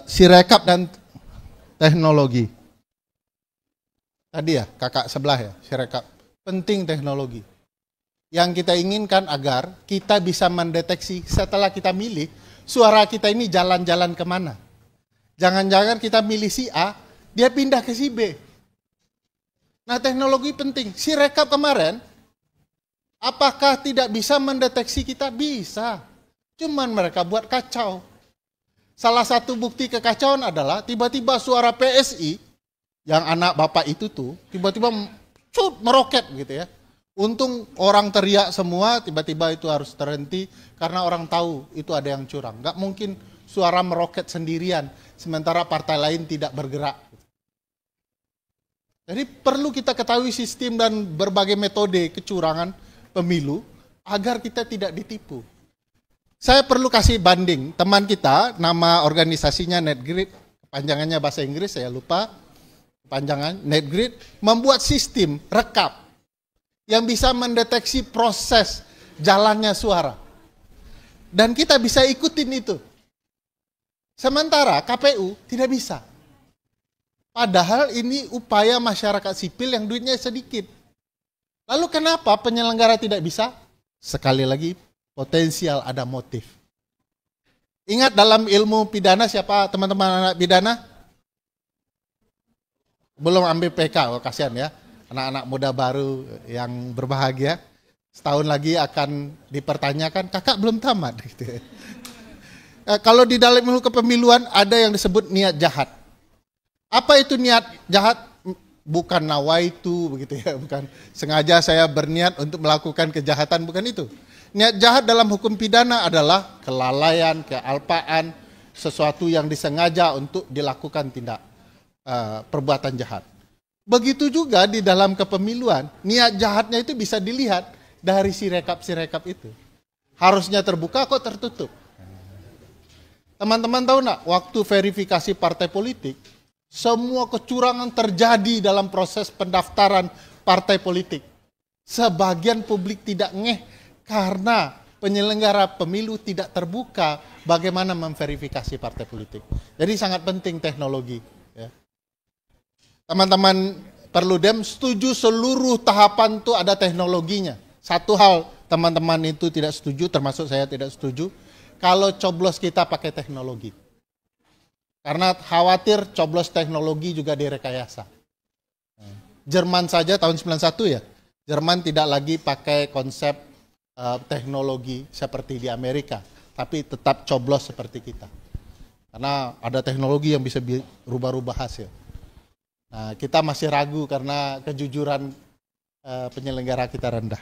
Sirekap dan teknologi. Tadi ya, kakak sebelah ya, Sirekap. Penting teknologi. Yang kita inginkan agar kita bisa mendeteksi setelah kita milih, suara kita ini jalan-jalan kemana. Jangan-jangan kita milih si A, dia pindah ke si B. Nah, teknologi penting. Sirekap kemarin, apakah tidak bisa mendeteksi kita? Bisa. Cuman mereka buat kacau. Salah satu bukti kekacauan adalah tiba-tiba suara PSI, yang anak bapak itu tuh, tiba-tiba meroket gitu ya. Untung orang teriak semua, tiba-tiba itu harus terhenti karena orang tahu itu ada yang curang. Nggak mungkin suara meroket sendirian, sementara partai lain tidak bergerak. Jadi perlu kita ketahui sistem dan berbagai metode kecurangan pemilu agar kita tidak ditipu. Saya perlu kasih banding, teman kita, nama organisasinya NetGrid, kepanjangannya bahasa Inggris, saya lupa, kepanjangan NetGrid, membuat sistem rekap yang bisa mendeteksi proses jalannya suara. Dan kita bisa ikutin itu. Sementara KPU tidak bisa. Padahal ini upaya masyarakat sipil yang duitnya sedikit. Lalu kenapa penyelenggara tidak bisa? Sekali lagi, potensial ada motif. Ingat dalam ilmu pidana siapa teman-teman anak pidana? Belum ambil PK, oh kasihan ya. Anak-anak muda baru yang berbahagia. Setahun lagi akan dipertanyakan, kakak belum tamat. Gitu. Kalau di dalam ilmu kepemiluan ada yang disebut niat jahat. Apa itu niat jahat? Bukan nawaitu begitu ya, bukan sengaja saya berniat untuk melakukan kejahatan, bukan itu. Niat jahat dalam hukum pidana adalah kelalaian, kealpaan, sesuatu yang disengaja untuk dilakukan tindak perbuatan jahat. Begitu juga di dalam kepemiluan, niat jahatnya itu bisa dilihat dari sirekap itu. Harusnya terbuka kok tertutup. Teman-teman tahu nggak, waktu verifikasi partai politik, semua kecurangan terjadi dalam proses pendaftaran partai politik. Sebagian publik tidak ngeh karena penyelenggara pemilu tidak terbuka bagaimana memverifikasi partai politik. Jadi sangat penting teknologi. Ya. Teman-teman Perludem setuju seluruh tahapan itu ada teknologinya. Satu hal teman-teman itu tidak setuju, termasuk saya tidak setuju, kalau coblos kita pakai teknologi. Karena khawatir coblos teknologi juga direkayasa. Jerman saja tahun 91 ya, Jerman tidak lagi pakai konsep teknologi seperti di Amerika, tapi tetap coblos seperti kita. Karena ada teknologi yang bisa rubah-rubah hasil. Nah, kita masih ragu karena kejujuran penyelenggara kita rendah.